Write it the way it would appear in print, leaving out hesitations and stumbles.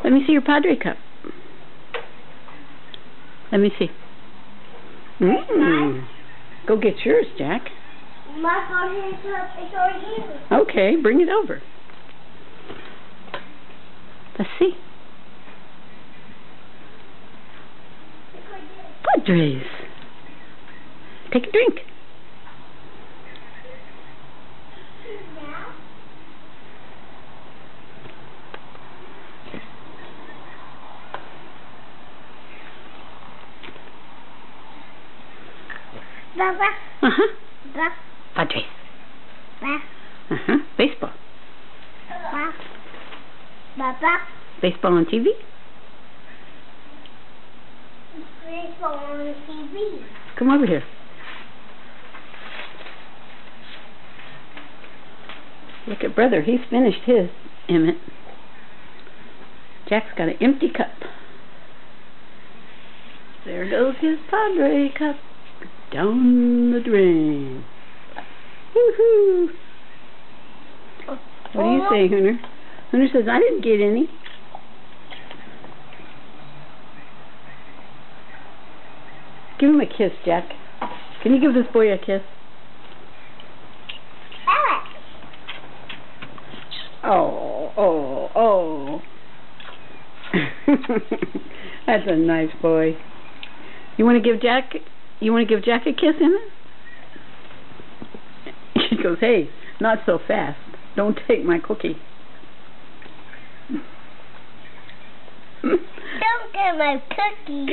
Let me see your Padre cup. Let me see. Go get yours, Jack. My Padre cup is over here. Okay, bring it over. Let's see. Padres. Take a drink. Baba. Ba. Padres. Ba. Baseball. Ba. Baba. Baseball on TV? Baseball on the TV. Come over here. Look at brother. He's finished his, Emmett. Jack's got an empty cup. There goes his Padre cup. Down the drain. Woohoo! What do you say, Hunter? Hunter says, I didn't get any. Give him a kiss, Jack. Can you give this boy a kiss? Oh. That's a nice boy. You want to give Jack a kiss, Emma? She goes, hey, not so fast. Don't take my cookie. Don't get my cookie.